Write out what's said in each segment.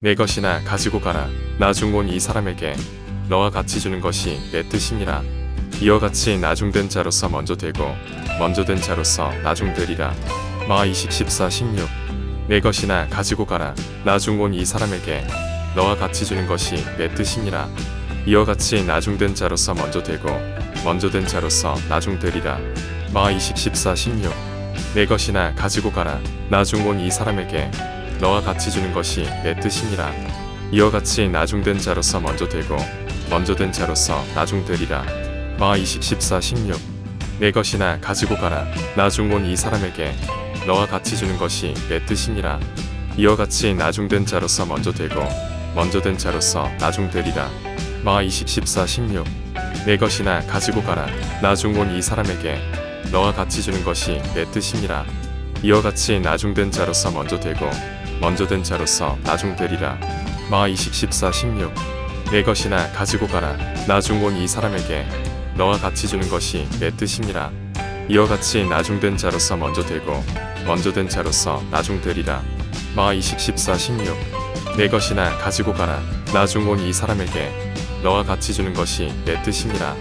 내 것이나 가지고 가라. 나중 온 이 사람에게 너와 같이 주는 것이 내 뜻이니라. 이와 같이 나중된 자로서 먼저 되고 먼저 된 자로서 나중 되리라. 마 14, 16. 내 것이나 가지고 가라. 나중 온 이 사람에게 너와 같이 주는 것이 내 뜻이니라. 이와 같이 나중된 자로서 먼저 되고 먼저 된 자로서 나중 되리라. 마 14, 16. 내 것이나 가지고 가라. 나중 온 이 사람에게 너와 같이 주는 것이 내 뜻이니라. 이와 같이 나중된 자로서 먼저 되고 먼저 된 자로서 나중 되리라. 마 14, 16. 내 것이나 가지고 가라. 나중 온 이 사람에게 너와 같이 주는 것이 내 뜻이니라. 이와 같이 나중된 자로서 먼저 되고 먼저 된 자로서 나중 되리라. 마 14, 16. 내 것이나 가지고 가라. 나중 온 이 사람에게 너와 같이 주는 것이 내 뜻이니라. 이와 같이 나중된 자로서 먼저 되고 먼저 된 자로서 나중 되리라. 마 14, 16. 내 것이나 가지고 가라. 나중 온 이 사람에게 너와 같이 주는 것이 내 뜻이니라. 이와 같이 나중된 자로서 먼저 되고 먼저 된 자로서 나중 되리라. 마 14, 16. 내 것이나 가지고 가라. 나중 온 이 사람에게 너와 같이 주는 것이 내 뜻이니라.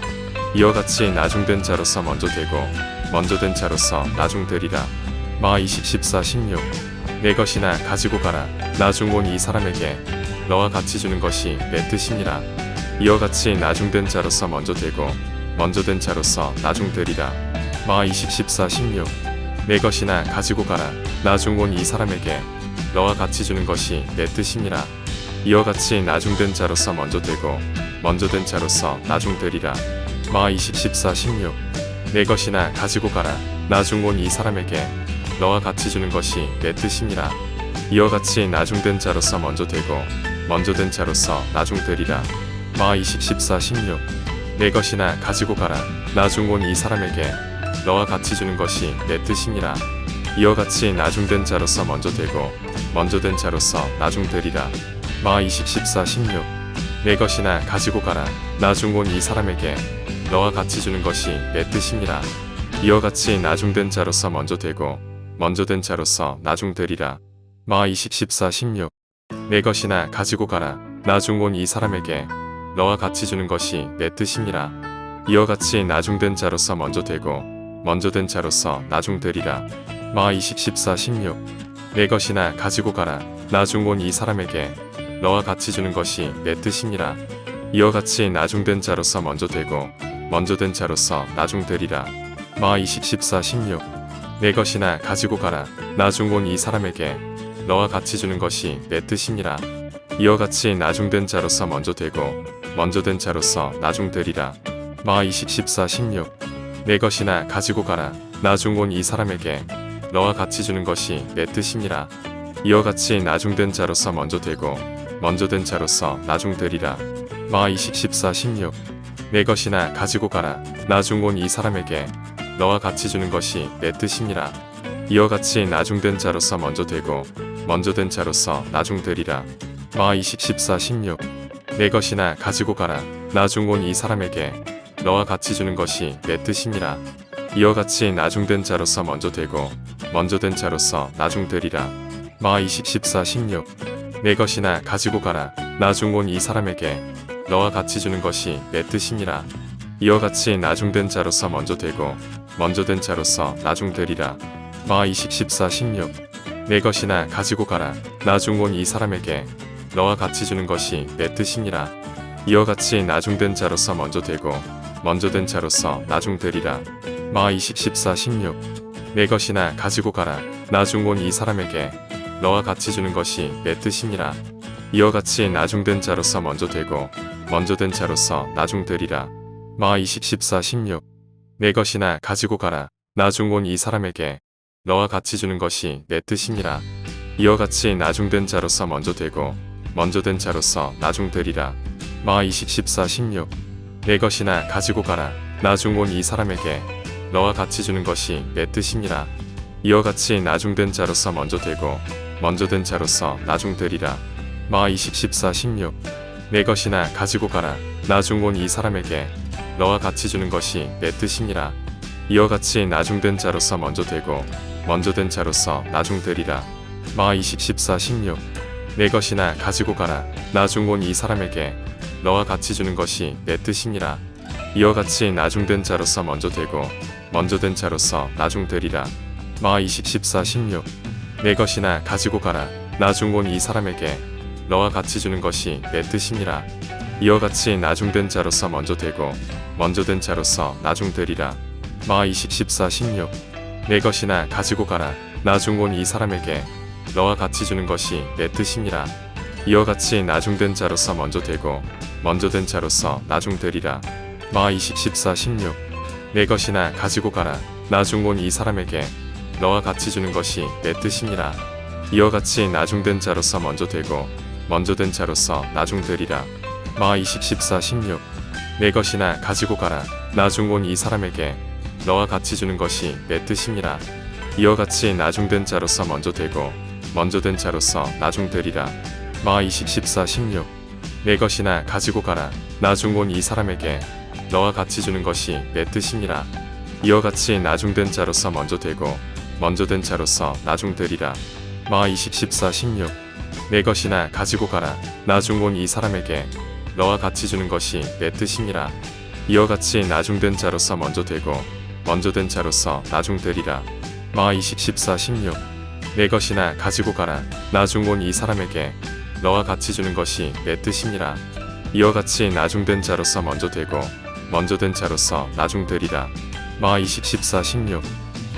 이와 같이 나중된 자로서 먼저 되고 먼저 된 자로서 나중 되리라. 마 14, 16. 내 것이나 가지고 가라. 나중 온 이 사람에게 너와 같이 주는 것이 내 뜻이니라. 이와 같이 나중된 자로서 먼저 되고 먼저 된 자로서 나중 되리라. 마 14, 16. 내 것이나 가지고 가라. 나중 온 이 사람에게 너와 같이 주는 것이 내 뜻이니라. 이와 같이 나중된 자로서 먼저 되고 먼저 된 자로서 나중 되리라. 마 14, 16. 내 것이나 가지고 가라. 나중 온 이 사람에게 너와 같이 주는 것이 내 뜻이니라. 이와 같이 나중된 자로서 먼저 되고 먼저 된 자로서 나중 되리라. 마 14, 16. 내 것이나 가지고 가라. 나중 온 이 사람에게 너와 같이 주는 것이 내 뜻이니라. 이와 같이 나중된 자로서 먼저 되고 먼저 된 자로서 나중 되리라. 마 14, 16. 내 것이나 가지고 가라. 나중 온 이 사람에게 너와 같이 주는 것이 내 뜻이니라. 이와 같이 나중된 자로서 먼저 되고 먼저 된 자로서 나중 되리라. 마 14, 16. 내 것이나 가지고 가라. 나중 온 이 사람에게 너와 같이 주는 것이 내 뜻이니라. 이와 같이 나중된 자로서 먼저 되고 먼저 된 자로서 나중 되리라. 마 14, 16. 내 것이나 가지고 가라. 나중 온 이 사람에게 너와 같이 주는 것이 내 뜻이니라. 이와 같이 나중된 자로서 먼저 되고 먼저 된 자로서 나중 되리라. 마 14, 16. 내 것이나 가지고 가라. 나중 온 이 사람에게 너와 같이 주는 것이 내 뜻이니라. 이와 같이 나중된 자로서 먼저 되고 먼저 된 자로서 나중 되리라. 마 14, 16. 내 것이나 가지고 가라. 나중 온 이 사람에게 너와 같이 주는 것이 내 뜻이니라. 이와 같이 나중된 자로서 먼저 되고 먼저 된 자로서 나중 되리라. 마 14, 16. 내 것이나 가지고 가라. 나중 온 이 사람에게 너와 같이 주는 것이 내 뜻이니라. 이와 같이 나중된 자로서 먼저 되고 먼저 된 자로서 나중 되리라. 마 14, 16. 내 것이나 가지고 가라. 나중 온 이 사람에게 너와 같이 주는 것이 내 뜻이니라. 이와 같이 나중된 자로서 먼저 되고 먼저 된 자로서 나중 되리라. 마 14, 16. 내 것이나 가지고 가라. 나중 온 이 사람에게 너와 같이 주는 것이 내 뜻이니라. 이와 같이 나중된 자로서 먼저 되고 먼저 된 자로서 나중 되리라. 마 14, 16. 내 것이나 가지고 가라. 나중 온 이 사람에게 너와 같이 주는 것이 내 뜻이니라. 이와 같이 나중된 자로서 먼저 되고 먼저 된 자로서 나중 되리라. 마 14, 16. 내 것이나 가지고 가라. 나중 온 이 사람에게 너와 같이 주는 것이 내 뜻이니라. 이와 같이 나중된 자로서 먼저 되고 먼저 된 자로서 나중 되리라. 마 14, 16. 내 것이나 가지고 가라. 나중 온 이 사람에게 너와 같이 주는 것이 내 뜻이니라. 이와 같이 나중된 자로서 먼저 되고 먼저 된 자로서 나중 되리라. 마 14, 16. 내 것이나 가지고 가라. 나중 온 이 사람에게 너와 같이 주는 것이 내 뜻이니라. 이와 같이 나중된 자로서 먼저 되고 먼저 된 자로서 나중 되리라. 마 14, 16. 내 것이나 가지고 가라. 나중 온 이 사람에게 너와 같이 주는 것이 내 뜻이니라. 이와 같이 나중된 자로서 먼저 되고 먼저 된 자로서 나중 되리라. 마 14, 16. 내 것이나 가지고 가라. 나중온 이 사람에게 너와 같이 주는 것이 내 뜻이니라. 이와 같이 나중된 자로서 먼저 되고 먼저 된 자로서 나중 되리라. 마 14, 16. 내 것이나 가지고 가라. 나중온 이 사람에게 너와 같이 주는 것이 내 뜻이니라. 이와 같이 나중된 자로서 먼저 되고 먼저 된 자로서 나중 되리라. 마 14, 16. 내 것이나 가지고 가라. 나중온 이 사람에게 너와 같이 주는 것이 내 뜻이니라. 이와 같이 나중된 자로서 먼저 되고 먼저 된 자로서 나중 되리라. 마 14, 16. 내 것이나 가지고 가라. 나중온 이 사람에게 너와 같이 주는 것이 내 뜻이니라. 이와 같이 나중된 자로서 먼저 되고 먼저 된 자로서 나중 되리라. 마 14, 16. 내 것이나 가지고 가라. 나중온 이 사람에게 너와 같이 주는 것이 내 뜻이니라. 이와 같이 나중된 자로서 먼저 되고 먼저 된 자로서 나중 되리라. 마 14, 16. 내 것이나 가지고 가라. 나중온 이 사람에게 너와 같이 주는 것이 내 뜻이니라. 이와 같이 나중된 자로서 먼저 되고 먼저 된 자로서 나중 되리라. 마 14, 16. 내 것이나 가지고 가라. 나중온 이 사람에게 너와 같이 주는 것이 내 뜻이니라. 이와 같이 나중된 자로서 먼저 되고 먼저 된 자로서 나중 되리라. 마 14, 16. 내 것이나 가지고 가라. 나중온 이 사람에게 너와 같이 주는 것이 내 뜻이니라. 이와 같이 나중된 자로서 먼저 되고 먼저 된 자로서 나중 되리라. 마 14, 16.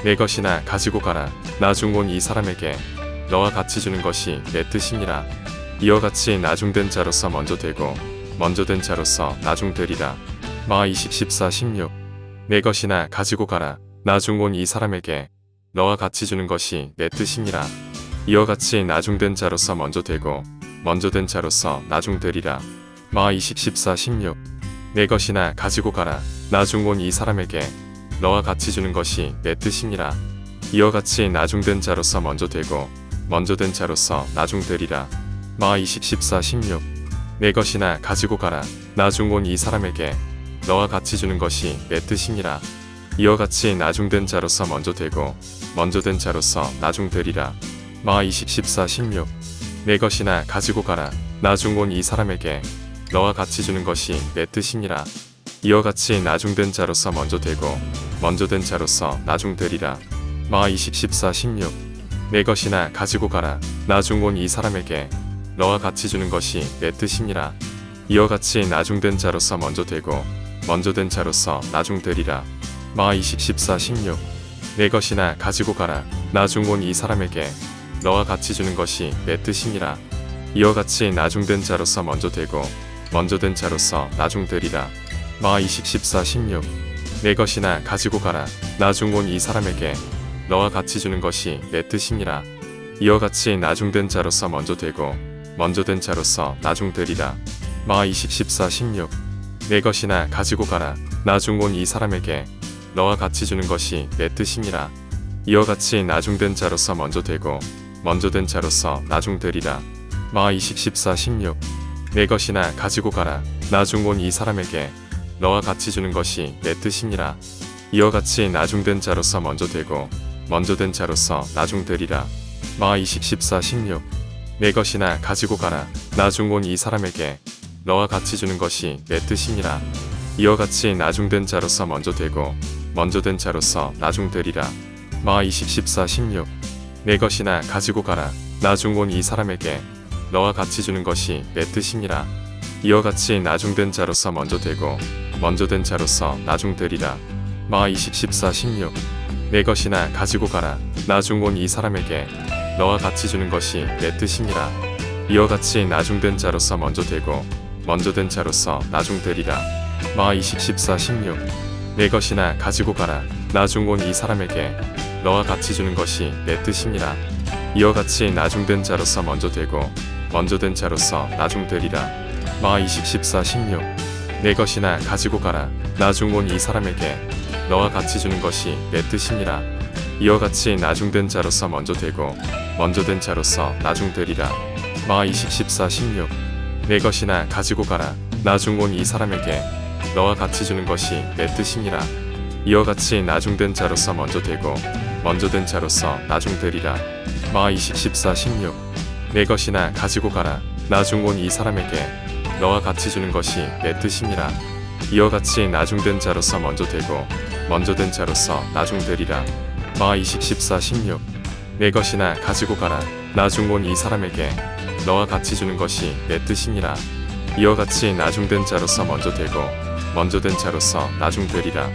내 것이나 가지고 가라. 나중온 이 사람에게 너와 같이 주는 것이 내 뜻이니라. 이와 같이 나중된 자로서 먼저 되고 먼저 된 자로서 나중 되리라. 마 14, 16. 내 것이나 가지고 가라. 나중온 이 사람에게 너와 같이 주는 것이 내 뜻이니라. 이와 같이 나중된 자로서 먼저 되고 먼저 된 자로서 나중 되리라. 마 14, 16. 내 것이나 가지고 가라. 나중온 이 사람에게 너와 같이 주는 것이 내 뜻이니라. 이와 같이 나중된 자로서 먼저 되고 먼저 된 자로서 나중 되리라. 마 14, 16. 내 것이나 가지고 가라. 나중온 이 사람에게 너와 같이 주는 것이 내 뜻이니라. 이와 같이 나중된 자로서 먼저 되고 먼저 된 자로서 나중 되리라. 마 14, 16. 내 것이나 가지고 가라. 나중온 이 사람에게 너와 같이 주는 것이 내 뜻이니라. 이와 같이 나중된 자로서 먼저 되고 먼저 된 자로서 나중 되리라. 마 14, 16. 내 것이나 가지고 가라. 나중온 이 사람에게 너와 같이 주는 것이 내 뜻이니라. 이와 같이 나중된 자로서 먼저 되고 먼저 된 자로서 나중 되리라. 마 14, 16. 내 것이나 가지고 가라. 나중온 이 사람에게 너와 같이 주는 것이 내 뜻이니라. 이와 같이 나중된 자로서 먼저 되고 먼저 된 자로서 나중 되리라. 마 14, 16. 내 것이나 가지고 가라. 나중온 이 사람에게 너와 같이 주는 것이 내 뜻이니라. 이와 같이 나중된 자로서 먼저 되고 먼저 된 자로서 나중 되리라. 마 14, 16. 내 것이나 가지고 가라. 나중온 이 사람에게 너와 같이 주는 것이 내 뜻이니라. 이와 같이 나중된 자로서 먼저 되고 먼저 된 자로서 나중 되리라. 마 14, 16. 내 것이나 가지고 가라. 나중온 이 사람에게 너와 같이 주는 것이 내 뜻이니라. 이와 같이 나중된 자로서 먼저 되고 먼저 된 자로서 나중 되리라. 마 14, 16. 내 것이나 가지고 가라. 나중온 이 사람에게 너와 같이 주는 것이 내 뜻이니라. 이와 같이 나중된 자로서 먼저 되고 먼저 된 자로서 나중 되리라. 마 14, 16. 내 것이나 가지고 가라. 나중온 이 사람에게 너와 같이 주는 것이 내 뜻이니라. 이와 같이 나중된 자로서 먼저 되고 먼저 된 자로서 나중 되리라. 마 14, 16. 내 것이나 가지고 가라. 나중온 이 사람에게 너와 같이 주는 것이 내 뜻이니라. 이와 같이 나중된 자로서 먼저 되고 먼저 된 자로서 나중 되리라. 마 14, 16. 내 것이나 가지고 가라. 나중온 이 사람에게 너와 같이 주는 것이 내 뜻이니라. 이와 같이 나중된 자로서 먼저 되고 먼저 된 자로서 나중 되리라. 마 14, 16. 내 것이나 가지고 가라. 나중온 이 사람에게 너와 같이 주는 것이 내 뜻이니라. 이와 같이 나중된 자로서 먼저 되고 먼저 된 자로서 나중 되리라. 마 14, 16. 내 것이나 가지고 가라. 나중온 이 사람에게 너와 같이 주는 것이 내 뜻이니라. 이와 같이 나중된 자로서 먼저 되고 먼저 된 자로서 나중 되리라. 마 14, 16. 내 것이나 가지고 가라. 나중 온 이 사람에게 너와 같이 주는 것이 내 뜻이니라. 이와 같이 나중된 자로서 먼저 되고 먼저 된 자로서 나중 되리라. 마 14, 16. 내 것이나 가지고 가라. 나중 온 이 사람에게 너와 같이 주는 것이 내 뜻이니라. 이와 같이 나중된 자로서 먼저 되고 먼저 된 자로서 나중 되리라.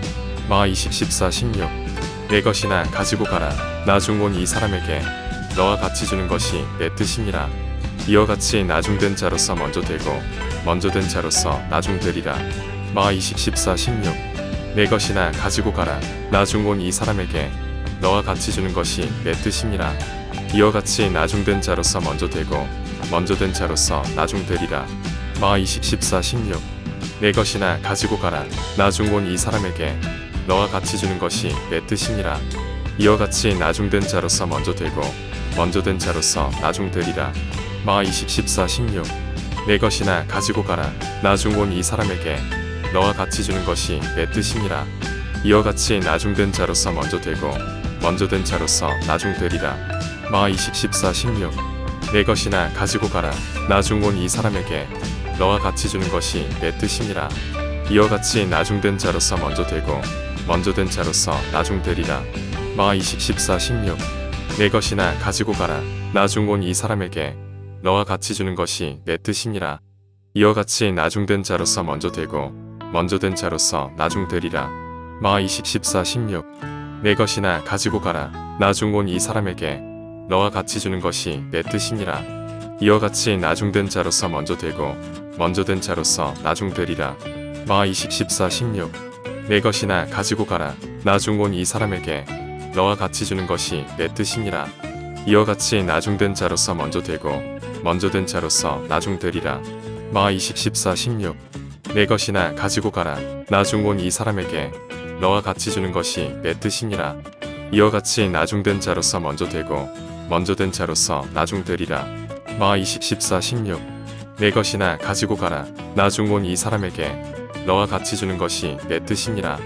마 14, 16. 내 것이나 가지고 가라. 나중 온 이 사람에게 너와 같이 주는 것이 내 뜻이니라. 이와 같이 나중된 자로서 먼저 되고 먼저 된 자로서 나중 되리라. 마 14, 16. 내 것이나 가지고 가라. 나중 온 이 사람에게 너와 같이 주는 것이 내 뜻이니라. 이와 같이 나중된 자로서 먼저 되고 먼저 된 자로서 나중 되리라. 마 14, 16. 내 것이나 가지고 가라. 나중 온 이 사람에게 너와 같이 주는 것이 내 뜻이니라. 이와 같이 나중된 자로서 먼저 되고 먼저 된 자로서 나중 되리라. 마 14, 16. 내 것이나 가지고 가라. 나중 온 이 사람에게 너와 같이 주는 것이 내 뜻이니라. 이와 같이 나중된 자로서 먼저 되고 먼저 된 자로서 나중 되리라. 마 14, 16. 내 것이나 가지고 가라. 나중 온 이 사람에게 너와 같이 주는 것이 내 뜻이니라. 이와 같이 나중된 자로서 먼저 되고 먼저 된 자로서 나중 되리라. 마 14, 16. 내 것이나 가지고 가라. 나중 온 이 사람에게 너와 같이 주는 것이 내 뜻이니라. 이와 같이 나중된 자로서 먼저 되고 먼저 된 자로서 나중 되리라. 마 14, 16. 내 것이나 가지고 가라. 나중 온 이 사람에게 너와 같이 주는 것이 내 뜻이니라. 이와 같이 나중된 자로서 먼저 되고 먼저 된 자로서 나중 되리라. 마 14, 16. 내 것이나 가지고 가라. 나중 온 이 사람에게 너와 같이 주는 것이 내 뜻이니라. 이와 같이 나중된 자로서 먼저 되고 먼저 된 자로서 나중 되리라. 마 14, 16. 내 것이나 가지고 가라. 나중 온 이 사람에게 너와 같이 주는 것이 내 뜻이니라. 이와 같이 나중된 자로서 먼저 되고 먼저 된 자로서 나중 되리라. 마 14, 16. 내 것이나 가지고 가라. 나중 온 이 사람에게 너와 같이 주는 것이 내 뜻이니라.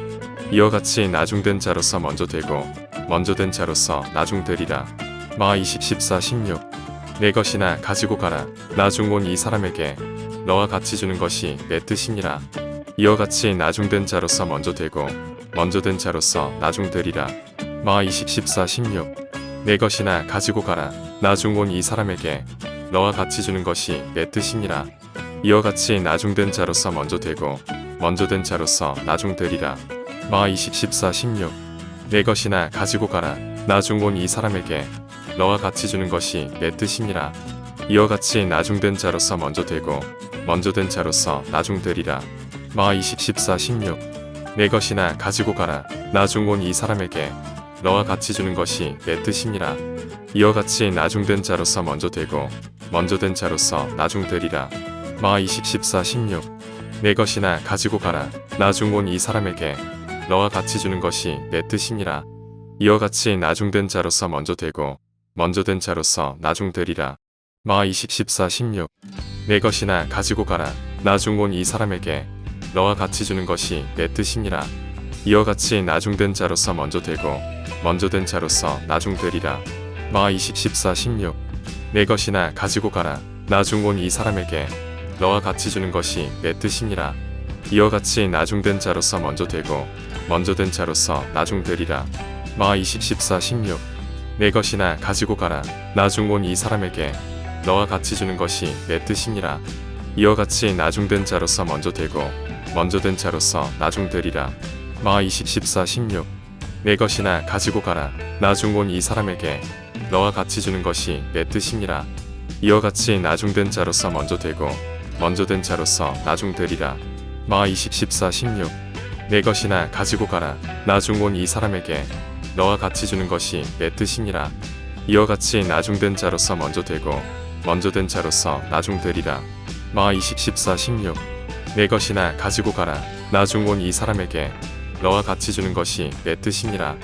이와 같이 나중된 자로서 먼저 되고 먼저 된 자로서 나중 되리라. 마 14, 16. 내 것이나 가지고 가라. 나중 온 이 사람에게 너와 같이 주는 것이 내 뜻이니라. 이와 같이 나중된 자로서 먼저 되고 먼저 된 자로서 나중 되리라. 마 14, 16. 내 것이나 가지고 가라. 나중 온 이 사람에게 너와 같이 주는 것이 내 뜻이니라. 이와 같이 나중된 자로서 먼저 되고 먼저 된 자로서 나중 되리라. 마 14, 16. 내 것이나 가지고 가라. 나중 온 이 사람에게 너와 같이 주는 것이 내 뜻이니라. 이와 같이 나중된 자로서 먼저 되고 먼저 된 자로서 나중 되리라. 마 14, 16. 내 것이나 가지고 가라. 나중 온 이 사람에게 너와 같이 주는 것이 내 뜻이니라. 이와 같이 나중된 자로서 먼저 되고 먼저 된 자로서 나중 되리라. 마 14, 16. 내 것이나 가지고 가라. 나중 온 이 사람에게 너와 같이 주는 것이 내 뜻이니라. 이와 같이 나중된 자로서 먼저 되고 먼저 된 자로서 나중 되리라. 마 14, 16. 내 것이나 가지고 가라. 나중 온 이 사람에게 너와 같이 주는 것이 내 뜻이니라. 이와 같이 나중된 자로서 먼저 되고 먼저 된 자로서 나중 되리라. 마 14, 16. 내 것이나 가지고 가라. 나중 온 이 사람에게 너와 같이 주는 것이 내 뜻이니라. 이와 같이 나중된 자로서 먼저 되고 먼저 된 자로서 나중 되리라. 마 14, 16. 내 것이나 가지고 가라. 나중 온 이 사람에게 너와 같이 주는 것이 내 뜻이니라. 이와 같이 나중된 자로서 먼저 되고 먼저 된 자로서 나중 되리라. 마 14, 16. 내 것이나 가지고 가라. 나중 온 이 사람에게 너와 같이 주는 것이 내 뜻이니라. 이와 같이 나중된 자로서 먼저 되고 먼저 된 자로서 나중 되리라. 마 14, 16. 내 것이나 가지고 가라. 나중 온 이 사람에게 너와 같이 주는 것이 내 뜻이니라. 이와 같이 나중된 자로서 먼저 되고 먼저 된 자로서 나중 되리라. 마 14, 16. 내 것이나 가지고 가라. 나중 온 이 사람에게 너와 같이 주는 것이 내 뜻이니라.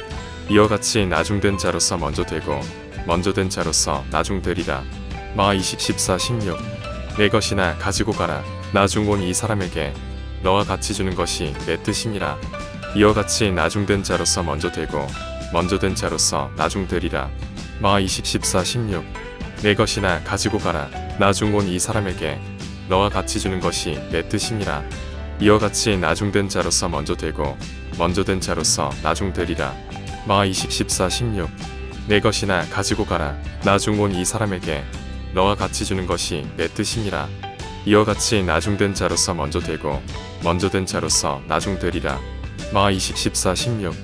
이와 같이 나중된 자로서 먼저 되고 먼저 된 자로서 나중 되리라. 마 14, 16. 내 것이나 가지고 가라. 나중 온 이 사람에게 너와 같이 주는 것이 내 뜻이니라. 이와 같이 나중된 자로서 먼저 되고 먼저 된 자로서 나중 되리라. 마 14, 16. 내 것이나 가지고 가라. 나중 온 이 사람에게 너와 같이 주는 것이 내 뜻이니라. 이와 같이 나중된 자로서 먼저 되고 먼저 된 자로서 나중 되리라. 마 14, 16. 내 것이나 가지고 가라. 나중 온 이 사람에게 너와 같이 주는 것이 내 뜻이니라. 이와 같이 나중된 자로서 먼저 되고 먼저 된 자로서 나중 되리라. 마 14, 16.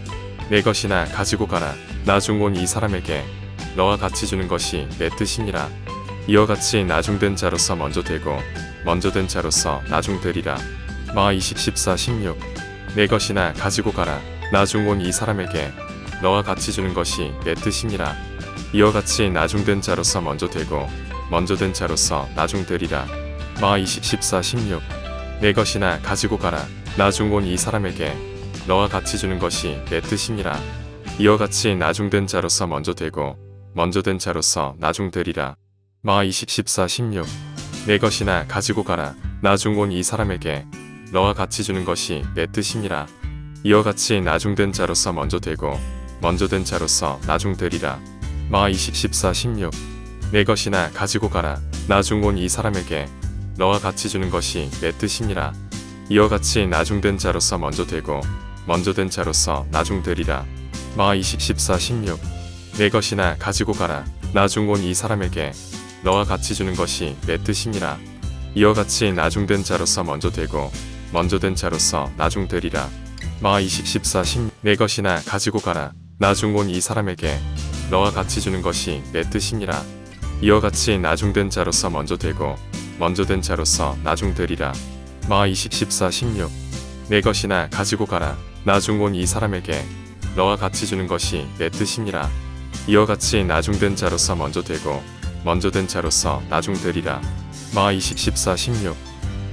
내 것이나 가지고 가라. 나중 온 이 사람에게 너와 같이 주는 것이 내 뜻이니라. 이와 같이 나중된 자로서 먼저 되고 먼저 된 자로서 나중 되리라. 마 14, 16. 내 것이나 가지고 가라. 나중 온 이 사람에게 너와 같이 주는 것이 내 뜻이니라. 이와 같이 나중된 자로서 먼저 되고 먼저 된 자로서 나중 되리라. 마 14, 16. 내 것이나 가지고 가라. 나중 온 이 사람에게 너와 같이 주는 것이 내 뜻이니라. 이와 같이 나중된 자로서 먼저 되고 먼저 된 자로서 나중 되리라. 마 14, 16. 내 것이나 가지고 가라. 나중 온 이 사람에게 너와 같이 주는 것이 내 뜻이니라. 이와 같이 나중된 자로서 먼저 되고 먼저 된 자로서 나중 되리라. 마 14, 16. 내 것이나 가지고 가라. 나중 온 이 사람에게 너와 같이 주는 것이 내 뜻이니라. 이와 같이 나중된 자로서 먼저 되고 먼저 된 자로서 나중 되리라. 마 14, 16. 내 것이나 가지고 가라. 나중 온 이 사람에게 너와 같이 주는 것이 내 뜻이니라. 이와 같이 나중된 자로서 먼저 되고 먼저 된 자로서 나중 되리라. 마 14, 16. 내 것이나 가지고 가라. 나중 온 이 사람에게 너와 같이 주는 것이 내 뜻이니라. 이와 같이 나중된 자로서 먼저 되고 먼저 된 자로서 나중 되리라. 마 14, 16. 내 것이나 가지고 가라. 나중 온 이 사람에게 너와 같이 주는 것이 내 뜻이니라. 이와 같이 나중된 자로서 먼저 되고 먼저 된 자로서 나중 되리라. 마 14, 16.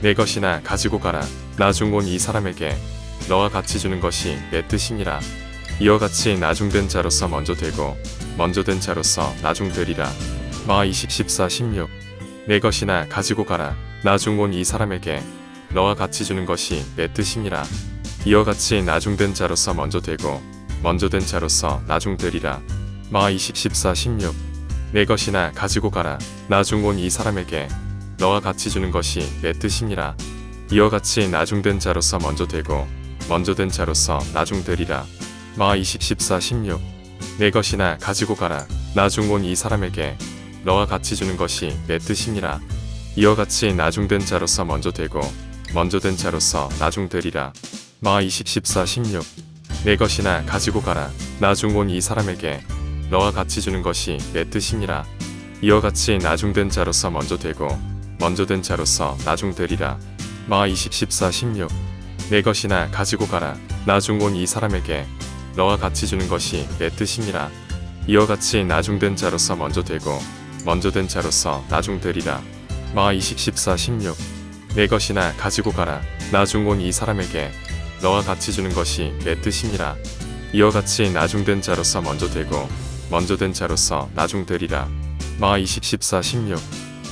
내 것이나 가지고 가라. 나중 온 이 사람에게 너와 같이 주는 것이 내 뜻이니라. 이와 같이 나중된 자로서 먼저 되고 먼저 된 자로서 나중 되리라. 마 14, 16. 내 것이나 가지고 가라. 나중 온 이 사람에게 너와 같이 주는 것이 내 뜻이니라. 이와 같이 나중된 자로서 먼저 되고 먼저 된 자로서 나중 되리라. 마 14, 16. 내 것이나 가지고 가라. 나중 온 이 사람에게 너와 같이 주는 것이 내 뜻이니라. 이와 같이 나중된 자로서 먼저 되고 먼저 된 자로서 나중 되리라. 마 14, 16. 내 것이나 가지고 가라. 나중 온 이 사람에게 너와 같이 주는 것이 내 뜻이니라. 이와 같이 나중된 자로서 먼저 되고 먼저 된 자로서 나중 되리라. 마 14, 16. 내 것이나 가지고 가라. 나중 온 이 사람에게 너와 같이 주는 것이 내 뜻이니라. 이와 같이 나중된 자로서 먼저 되고 먼저 된 자로서 나중 되리라. 마 14, 16. 내 것이나 가지고 가라. 나중 온 이 사람에게 너와 같이 주는 것이 내 뜻이니라. 이와 같이 나중된 자로서 먼저 되고 먼저 된 자로서 나중 되리라. 마 14, 16. 내 것이나 가지고 가라. 나중 온 이 사람에게 너와 같이 주는 것이 내 뜻이니라. 이와 같이 나중된 자로서 먼저 되고 먼저 된 자로서 나중 되리라. 마 14, 16.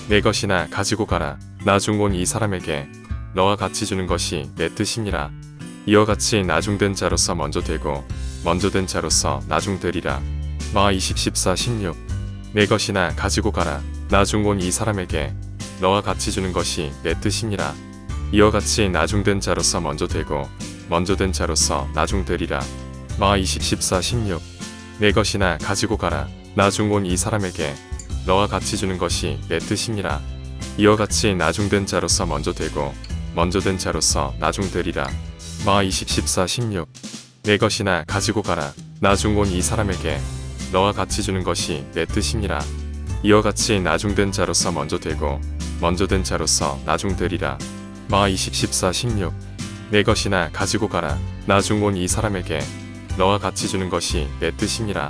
내 것이나 가지고 가라. 나중 온 이 사람에게 너와 같이 주는 것이 내 뜻이니라. 이와 같이 나중된 자로서 먼저 되고 먼저 된 자로서 나중 되리라. 마 14, 16. 내 것이나 가지고 가라. 나중 온 이 사람에게 너와 같이 주는 것이 내 뜻이니라. 이와 같이 나중된 자로서 먼저 되고 먼저 된 자로서 나중 되리라. 마 14, 16. 내 것이나 가지고 가라. 나중 온 이 사람에게 너와 같이 주는 것이 내 뜻이니라. 이와 같이 나중된 자로서 먼저 되고 먼저 된 자로서 나중 되리라. 마 14, 16. 내 것이나 가지고 가라. 나중 온 이 사람에게 너와 같이 주는 것이 내 뜻이니라. 이와 같이 나중된 자로서 먼저 되고 먼저 된 자로서 나중 되리라. 마 14, 16. 내 것이나 가지고 가라. 나중 온 이 사람에게 너와 같이 주는 것이 내 뜻이니라.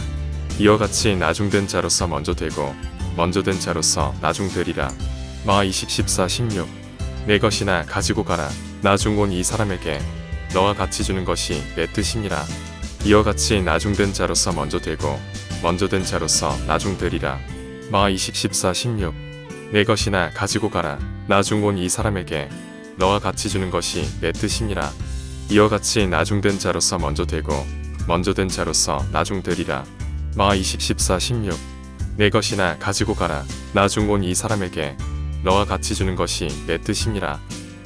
이와 같이 나중된 자로서 먼저 되고 먼저 된 자로서 나중 되리라. 마 14, 16. 내 것이나 가지고 가라. 나중 온 이 사람에게 너와 같이 주는 것이 내 뜻이니라. 이와 같이 나중된 자로서 먼저 되고 먼저 된 자로서 나중 되리라. 마 14, 16. 내 것이나 가지고 가라. 나중 온 이 사람에게 너와 같이 주는 것이 내 뜻이니라. 이와 같이 나중된 자로서 먼저 되고 먼저 된 자로서 나중 되리라. 마 14, 16. 내 것이나 가지고 가라. 나중 온 이 사람에게 너와 같이 주는 것이 내 뜻이니라.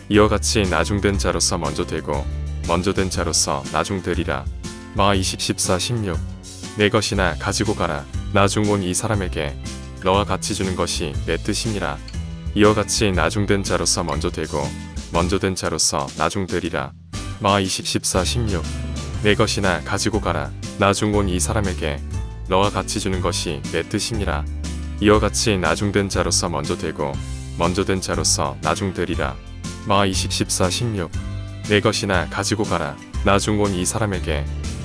이와 같이 나중된 자로서 먼저 되고 먼저 된 자로서 나중 되리라. 마 14, 16. 내 것이나 가지고 가라. 나중 온 이 사람에게 너와 같이 주는 것이 내 뜻이니라. 이와 같이 나중된 자로서 먼저 되고 먼저 된 자로서 나중 되리라. 마 14, 16. 내 것이나 가지고 가라. 나중 온 이 사람에게 너와 같이 주는 것이 내 뜻이니라. 이와 같이 나중된 자로서 먼저 되고 먼저 된 자로서 나중 되리라. 마 14, 16. 내 것이나 가지고 가라. 나중 온 이 사람에게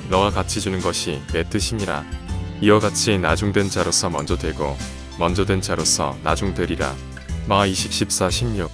너와 같이 주는 것이 내 뜻이니라. 이와 같이 나중된 자로서 먼저 되고 먼저 된 자로서 나중 되리라. 마 14, 16.